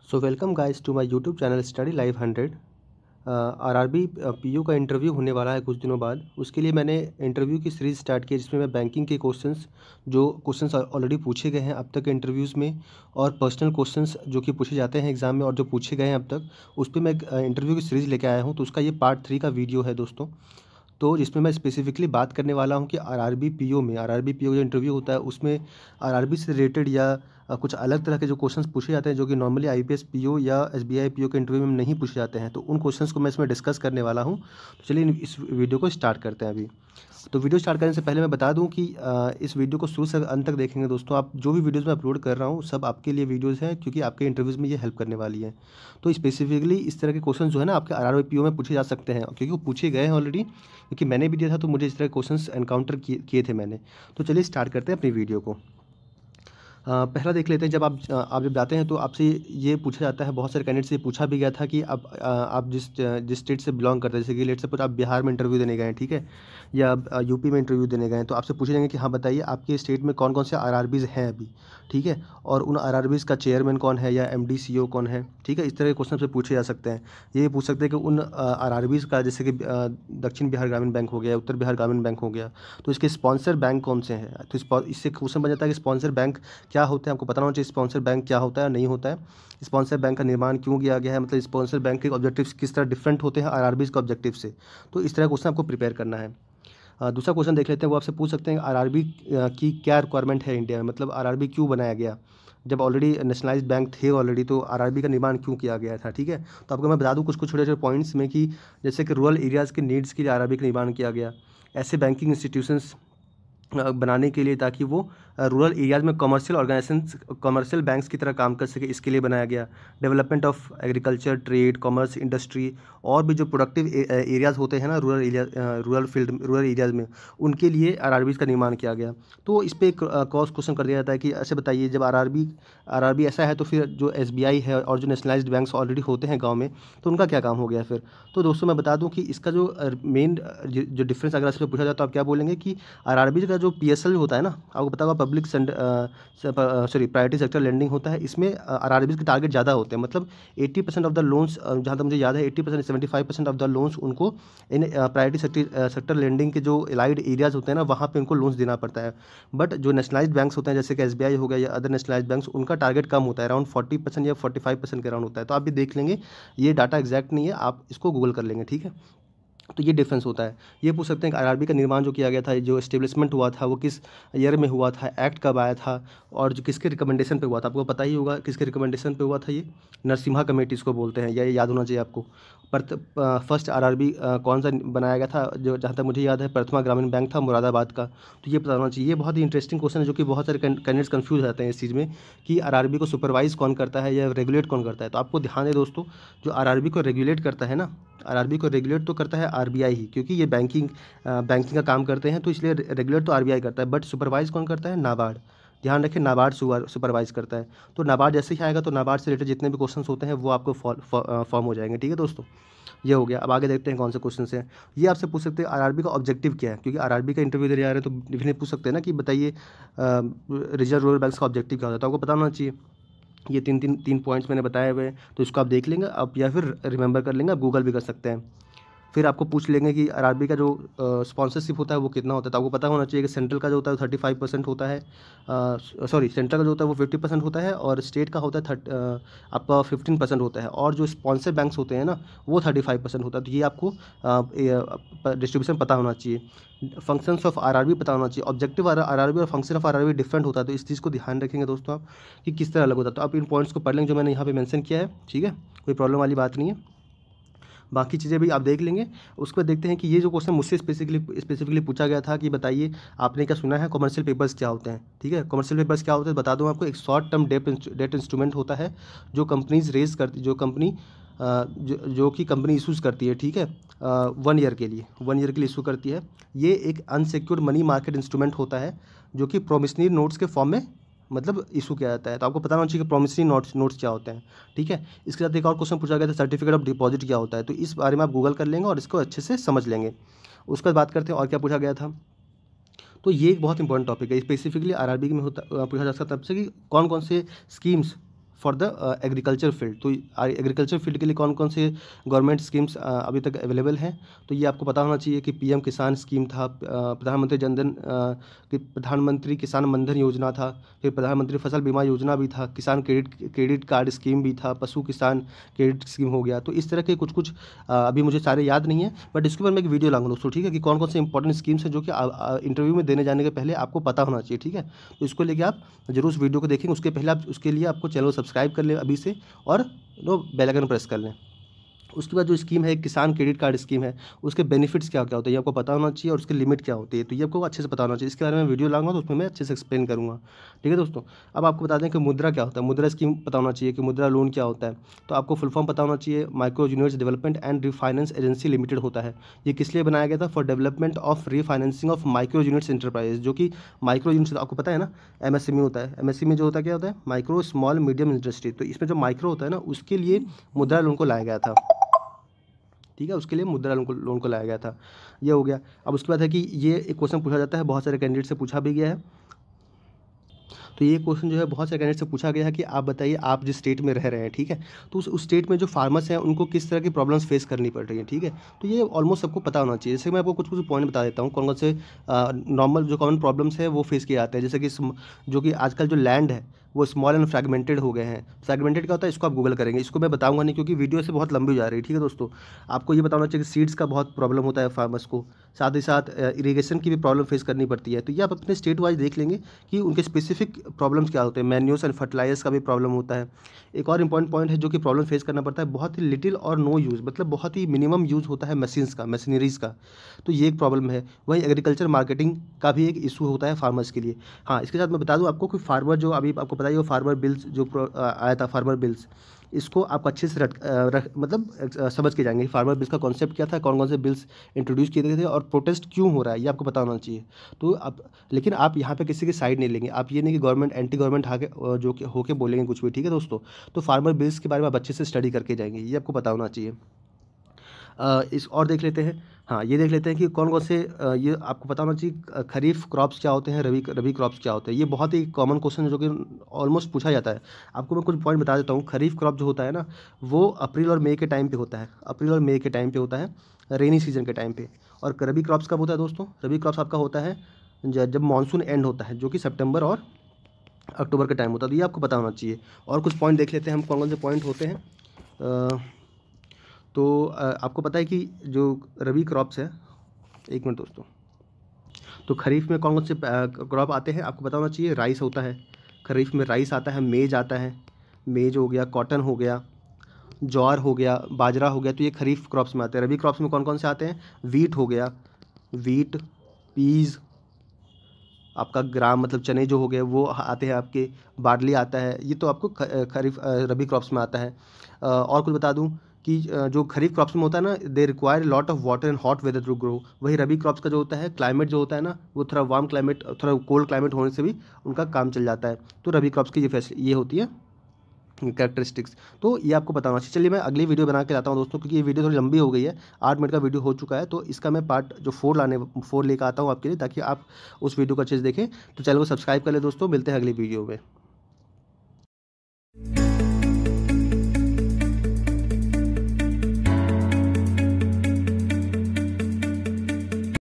So welcome guys to my YouTube channel Study Live 100। RRB PU का interview होने वाला है कुछ दिनों बाद। उसके लिए मैंने इंटरव्यू की सीरीज़ स्टार्ट की जिसमें मैं बैंकिंग के क्वेश्चंस ऑलरेडी पूछे गए हैं अब तक के इंटरव्यूज़ में, और पर्सनल क्वेश्चंस जो कि पूछे जाते हैं एग्ज़ाम में और जो पूछे गए हैं अब तक, उस पर मैं इंटरव्यू की सीरीज़ लेके आया हूँ। तो उसका ये पार्ट 3 का वीडियो है दोस्तों। तो जिसमें मैं स्पेसिफिकली बात करने वाला हूँ कि आरआरबी पीओ जो इंटरव्यू होता है उसमें आरआरबी से रिलेटेड या कुछ अलग तरह के जो क्वेश्चंस पूछे जाते हैं जो कि नॉर्मली आईपीएस पीओ या एसबीआई पीओ के इंटरव्यू में नहीं पूछे जाते हैं, तो उन क्वेश्चंस को मैं इसमें डिस्कस करने वाला हूँ। तो चलिए इस वीडियो को स्टार्ट करते हैं अभी। तो वीडियो स्टार्ट करने से पहले मैं बता दूं कि इस वीडियो को शुरू से अंत तक देखेंगे दोस्तों। आप जो भी वीडियोज़ मैं अपलोड कर रहा हूँ सब आपके लिए वीडियोज़ हैं, क्योंकि आपके इंटरव्यूज़ में ये हेल्प करने वाली है। तो स्पेसिफिकली इस तरह के क्वेश्चन जो है ना आपके आरआरबी पीओ में पूछे जा सकते हैं, क्योंकि वो पूछे गए हैं ऑलरेडी, क्योंकि मैंने भी दिया था तो मुझे इस तरह के क्वेश्चन एनकाउंटर किए थे मैंने। तो चलिए स्टार्ट करते हैं अपनी वीडियो को। पहला देख लेते हैं। जब आप जब जाते हैं तो आपसे ये पूछा जाता है, बहुत सारे कैंडिडेट से पूछा भी गया था कि आप जिस स्टेट से बिलोंग करते हैं, जैसे कि लेट सपोज आप बिहार में इंटरव्यू देने गए हैं, ठीक है, या यूपी में इंटरव्यू देने गए हैं, तो आपसे पूछे जाएंगे कि हाँ बताइए आपके स्टेट में कौन कौन से आरआरबीज़ हैं अभी, ठीक है, और उन आरआरबीज़ का चेयरमैन कौन है या एमडी सीईओ कौन है, ठीक है। इस तरह के क्वेश्चन से पूछे जा सकते हैं। ये पूछ सकते हैं कि उन आरआरबीज़ का, जैसे कि दक्षिण बिहार ग्रामीण बैंक हो गया, उत्तर बिहार ग्रामीण बैंक हो गया, तो इसके स्पॉन्सर बैंक कौन से हैं। तो इससे क्वेश्चन बन जाता है कि स्पॉन्सर बैंक क्या होते हैं, आपको पता होना चाहिए स्पॉन्सर बैंक क्या होता है नहीं होता है, स्पॉन्सर बैंक का निर्माण क्यों किया गया है, मतलब स्पॉन्सर बैंक के ऑब्जेक्टिव्स किस तरह डिफरेंट होते हैं आरआरबीज़ के ऑब्जेक्टिव से। तो इस तरह क्वेश्चन आपको प्रिपेयर करना है। दूसरा क्वेश्चन देख लेते हैं। वो आपसे पूछ सकते हैं आरआरबी की क्या रिक्वायरमेंट है इंडिया में, मतलब आरआरबी क्यों बनाया गया, जब ऑलरेडी नेशनलाइज्ड बैंक थे ऑलरेडी, तो आरआरबी का निर्माण क्यों किया गया था, ठीक है। तो आपको मैं बता दूं कुछ कुछ छोटे छोटे पॉइंट्स में कि जैसे कि रूरल एरियाज़ के नीड्स के लिए आरआरबी का निर्माण किया गया, ऐसे बैंकिंग इंस्टीट्यूशंस बनाने के लिए ताकि वो रूरल एरियाज़ में कमर्शियल बैंक्स की तरह काम कर सके, इसके लिए बनाया गया। Development of agriculture, trade, commerce, industry और भी जो प्रोडक्टिव एरियाज़ होते हैं ना रूरल एरियाज़ में, उनके लिए आरआरबीज़ का निर्माण किया गया। तो इस पर एक क्रॉस क्वेश्चन कर दिया जाता है कि ऐसे बताइए जब आरआरबी ऐसा है तो फिर जो एसबीआई है और जो नेशनलाइज्ड बैंक्स ऑलरेडी होते हैं गाँव में, तो उनका क्या काम हो गया फिर। तो दोस्तों मैं बता दूँ कि इसका जो मेन जो डिफरेंस अगर इसमें पूछा जाए तो आप क्या बोलेंगे कि आरआरबी का जो पीएसएल होता है ना, आपको पता होगा प्रायोरिटी सेक्टर लेंडिंग होता है, इसमें आरआरबी के टारगेट ज़्यादा होते हैं। मतलब 80% ऑफ द लोन्स, जहाँ तक मुझे याद है 80% 75% ऑफ द लोन्स उनको इन प्रायोरिटी सेक्टर लेंडिंग के जो एलाइड एरियाज़ होते हैं ना, वहाँ पे उनको लोन्स देना पड़ता है। बट जो नेशनलाइज्ड बैंक्स होते हैं जैसे कि एसबीआई हो गया या अदर नेशनलाइज्ड बैंक्स, उनका टारगेट कम होता है, अराउंड 40% या 45% के अराउंड होता है। तो आप भी देख लेंगे, ये डाटा एग्जैक्ट नहीं है, आप इसको गूगल कर लेंगे, ठीक है। तो ये डिफरेंस होता है। ये पूछ सकते हैं कि आरआरबी का निर्माण जो किया गया था, जो एस्टेब्लिशमेंट हुआ था, वो किस ईयर में हुआ था, एक्ट कब आया था, और जो किसके रिकमेंडेशन पे हुआ था। आपको पता ही होगा किसके रिकमेंडेशन पे हुआ था, ये नरसिम्हा कमेटी इसको बोलते हैं, ये याद होना चाहिए आपको। पर फर्स्ट आरआरबी कौन सा बनाया गया था, जो जहाँ तक मुझे याद है प्रथमा ग्रामीण बैंक था मुरादाबाद का। तो ये पता होना चाहिए। ये बहुत ही इंटरेस्टिंग क्वेश्चन है, जो कि बहुत सारे कैंडिडेट्स कन्फ्यूज रहते हैं इस चीज़ में कि आरआरबी को सुपरवाइज कौन करता है या रेगुलेट कौन करता है। तो आपको ध्यान है दोस्तों, जो आरआरबी को रेगुलेट करता है ना, आरआरबी को रेगुलेट तो करता है आरबीआई ही, क्योंकि ये बैंकिंग का काम करते हैं, तो इसलिए रेगुलेट तो आरबीआई करता है। बट सुपरवाइज कौन करता है, नाबार्ड। ध्यान रखें, नाबार्ड सुपरवाइज करता है। तो नाबार्ड जैसे ही आएगा तो नाबार्ड से रिलेटेड जितने भी क्वेश्चन होते हैं वो आपको फॉर्म हो जाएंगे, ठीक है दोस्तों। ये हो गया। अब आगे देखते हैं कौन से क्वेश्चन हैं। ये आपसे पूछ सकते हैं आरआरबी का ऑब्जेक्टिव क्या है, क्योंकि आरआरबी का इंटरव्यू देने जा रहे हैं तो डिफिनेटली पूछ सकते हैं ना कि बताइए रिजर्व रूरल बैंक्स का ऑब्जेक्टिव क्या होता है। तो आपको पता होना चाहिए। ये तीन पॉइंट्स मैंने बताए हुए हैं, तो इसको आप देख लेंगे आप, या फिर रिमेंबर कर लेंगे, आप गूगल भी कर सकते हैं। फिर आपको पूछ लेंगे कि आरआरबी का जो स्पॉन्सरशिप होता है वो कितना होता है। तो आपको पता होना चाहिए कि सेंट्रल का जो होता है वो 35% होता है, सेंट्रल का जो होता है वो 50% होता है, और स्टेट का होता है आपका 15% होता है, और जो स्पॉन्सर बैंक्स होते हैं ना वो 35% होता है। तो ये आपको डिस्ट्रीब्यूशन पता होना चाहिए। फंक्शंस ऑफ आरआरबी पता होना चाहिए। ऑब्जेक्टिव आरआरबी और फंक्शन ऑफ आरआरबी डिफरेंट होता है, तो इस चीज़ को ध्यान रखेंगे दोस्तों आप कि किस तरह अलग होता है। तो आप इन पॉइंट्स को पढ़ लेंगे जो मैंने यहाँ पे मेंशन किया है, ठीक है, कोई प्रॉब्लम वाली बात नहीं है। बाकी चीज़ें भी आप देख लेंगे। उसके बाद देखते हैं कि ये जो क्वेश्चन मुझसे स्पेसिफिकली पूछा गया था कि बताइए आपने क्या सुना है कमर्शियल पेपर्स क्या होते हैं, ठीक है। कमर्शियल पेपर्स क्या होते हैं बता दूं आपको। एक शॉर्ट टर्म डेट इंस्ट्रूमेंट होता है जो कंपनीज रेज करती, जो कि कंपनी इशूज़ करती है, ठीक है, 1 ईयर के लिए इशू करती है। ये एक अनसिक्योर्ड मनी मार्केट इंस्ट्रूमेंट होता है जो कि प्रोमिसरी नोट्स के फॉर्म में मतलब इशू किया जाता है। तो आपको पता होना चाहिए कि प्रोमिसरी नोट्स क्या होते हैं, ठीक है। इसके साथ एक और क्वेश्चन पूछा गया था, सर्टिफिकेट ऑफ डिपॉजिट क्या होता है। तो इस बारे में आप गूगल कर लेंगे और इसको अच्छे से समझ लेंगे। उसके बाद बात करते हैं और क्या पूछा गया था। तो ये एक बहुत इंपॉर्टेंट टॉपिक है, स्पेसिफिकली आरआरबी में पूछा जा सकता है तब से कि कौन कौन से schemes for the agriculture field. तो एग्रीकल्चर फील्ड के लिए कौन कौन से गवर्नमेंट स्कीम्स अभी तक अवेलेबल हैं, तो ये आपको पता होना चाहिए कि पीएम किसान स्कीम था, प्रधानमंत्री किसान मनधन योजना था, फिर प्रधानमंत्री फसल बीमा योजना भी था, किसान क्रेडिट कार्ड स्कीम भी था, पशु किसान क्रेडिट स्कीम हो गया। तो इस तरह के कुछ कुछ अभी मुझे सारे याद नहीं है, बट इसके ऊपर मैं एक वीडियो लाऊंगा दोस्तों, ठीक है, कि कौन कौन से इंपॉर्टेंट स्कीम्स हैं जो कि इंटरव्यू में देने जाने के पहले आपको पता होना चाहिए, ठीक है। तो इसको लेके आप जरूर उस वीडियो को देखेंगे। उसके पहले आप उसके लिए आपको चैनल सब्सक्राइब कर लें अभी से, और बेल आइकन प्रेस कर लें। उसके बाद जो स्कीम है किसान क्रेडिट कार्ड स्कीम है, उसके बेनिफिट्स क्या क्या होते हैं ये आपको पता होना चाहिए, और उसकी लिमिट क्या होती है, तो ये आपको अच्छे से पता होना चाहिए। इसके बारे में वीडियो लाऊंगा तो उसमें मैं अच्छे से एक्सप्लेन करूँगा, ठीक है दोस्तों। अब आपको बता दें कि मुद्रा क्या होता है, मुद्रा स्कीम पता होना चाहिए कि मुद्रा लोन क्या होता है। तो आपको फुल फॉर्म पता होना चाहिए, micro universe development and refinance agency limited होता है। ये किस लिए बनाया गया था, for development of refinancing of micro units enterprise, जो कि माइक्रो यूनिट्स आपको पता है ना, एमएसएमई होता है। एमएसएमई जो होता है क्या होता है, माइक्रो स्मॉल मीडियम इंडस्ट्री। तो इसमें जो माइक्रो होता है ना, उसके लिए मुद्रा लोन को लाया गया था, ठीक है, उसके लिए मुद्रा लोन को लाया गया था। ये हो गया। अब उसके बाद है कि ये एक क्वेश्चन पूछा जाता है, बहुत सारे कैंडिडेट से पूछा भी गया है। तो ये क्वेश्चन जो है बहुत सारे कैंडिडेट से पूछा गया है कि आप बताइए आप जिस स्टेट में रह रहे हैं, ठीक है, तो उस स्टेट में जो फार्मर्स हैं उनको किस तरह की प्रॉब्लम्स फेस करनी पड़ रही है, ठीक है। तो ये ऑलमोस्ट सबको पता होना चाहिए। जैसे मैं आपको कुछ कुछ पॉइंट बता देता हूँ कौन कौन से नॉर्मल जो कॉमन प्रॉब्लम्स है वो फेस किए जाते हैं। जैसे कि जो कि आजकल जो लैंड है वो स्मॉल एंड फ्रैगमेंटेड हो गए हैं। फ्रैगमेंटेड क्या होता है इसको आप गूगल करेंगे, इसको मैं बताऊंगा नहीं क्योंकि वीडियो से बहुत लंबी हो जा रही है, ठीक है दोस्तों। आपको ये बताना चाहिए कि सीड्स का बहुत प्रॉब्लम होता है फार्मर्स को, साथ ही साथ इरीगेशन की भी प्रॉब्लम फेस करनी पड़ती है। तो ये आप अपने स्टेट वाइज देख लेंगे कि उनके स्पेसिफिक प्रॉब्लम्स क्या होते हैं। मैन्यूर्स एंड फर्टिलाइजर्स का भी प्रॉब्लम होता है। एक और इंपॉर्टेंट पॉइंट है जो कि प्रॉब्लम फेस करना पड़ता है, बहुत ही लिटिल और नो यूज़, मतलब बहुत ही मिनिमम यूज़ होता है मशीन्स का, मशीनरीज़ का। तो ये एक प्रॉब्लम है। वहीं एग्रीकल्चर मार्केटिंग का भी एक इशू होता है फार्मर्स के लिए। हाँ, इसके साथ मैं बता दूं आपको कि फार्मर जो अभी आपको पता ही हो, फार्मर बिल्स जो आया था, फार्मर बिल्स, इसको आप अच्छे से समझ के जाएंगे फार्मर बिल्स का कॉन्सेप्ट क्या था, कौन कौन से बिल्स इंट्रोड्यूस किए गए थे और प्रोटेस्ट क्यों हो रहा है, ये आपको पता होना चाहिए। तो आप, लेकिन आप यहाँ पे किसी की साइड नहीं लेंगे। आप ये नहीं कि गवर्नमेंट एंटी गवर्नमेंट जो कि होके बोलेंगे कुछ भी, ठीक है दोस्तों। तो फार्मर बिल्स के बारे में आप अच्छे से स्टडी करके जाएंगे, ये आपको पता होना चाहिए। इस और देख लेते हैं। हाँ, ये देख लेते हैं कि कौन कौन से ये आपको पता होना चाहिए खरीफ क्रॉप्स क्या होते हैं, रबी क्रॉप्स क्या होते हैं। ये बहुत ही कॉमन क्वेश्चन है जो कि ऑलमोस्ट पूछा जाता है। आपको मैं कुछ पॉइंट बता देता हूँ। खरीफ क्रॉप जो होता है ना, वो अप्रैल और मई के टाइम पे होता है, अप्रैल और मई के टाइम पे होता है, रेनी सीजन के टाइम पे। और रबी क्रॉप्स कब होता है दोस्तों, रबी क्रॉप्स आपका होता है जब मानसून एंड होता है, जो कि सितंबर और अक्टूबर का टाइम होता है। तो ये आपको पता होना चाहिए। और कुछ पॉइंट देख लेते हैं हम, कौन कौन से पॉइंट होते हैं। तो आपको पता है कि जो रबी क्रॉप्स है, एक मिनट दोस्तों, तो खरीफ में कौन कौन से क्रॉप आते हैं आपको पता होना चाहिए। राइस होता है, खरीफ में राइस आता है, मेज आता है, मेज हो गया, कॉटन हो गया, ज्वार हो गया, बाजरा हो गया। तो ये खरीफ क्रॉप्स में आते हैं। रबी क्रॉप्स में कौन कौन से आते हैं, वीट हो गया, वीट, पीज, आपका ग्राम मतलब चने जो हो गए वो आते हैं आपके, बार्ली आता है। ये तो आपको खरीफ रबी क्रॉप्स में आता है। और कुछ बता दूं कि जो खरीफ क्रॉप्स में होता है ना, they require lot of water and hot weather to grow. वही रबी क्रॉप्स का जो होता है क्लाइमेट जो होता है ना, वो थोड़ा वार्म क्लाइमेट, थोड़ा कोल्ड क्लाइमेट होने से भी उनका काम चल जाता है। तो रबी क्रॉप्स की ये होती है कैरेक्टरिस्टिक्स। तो ये आपको बताना चाहिए। चलिए मैं अगली वीडियो बना के लाता हूँ दोस्तों, क्योंकि ये वीडियो थोड़ी लंबी हो गई है, 8 मिनट का वीडियो हो चुका है। तो इसका मैं पार्ट जो 4 लेकर आता हूँ आपके लिए, ताकि आप उस वीडियो को अच्छे से देखें। तो चैनल को सब्सक्राइब कर ले दोस्तों, मिलते हैं अगली वीडियो में।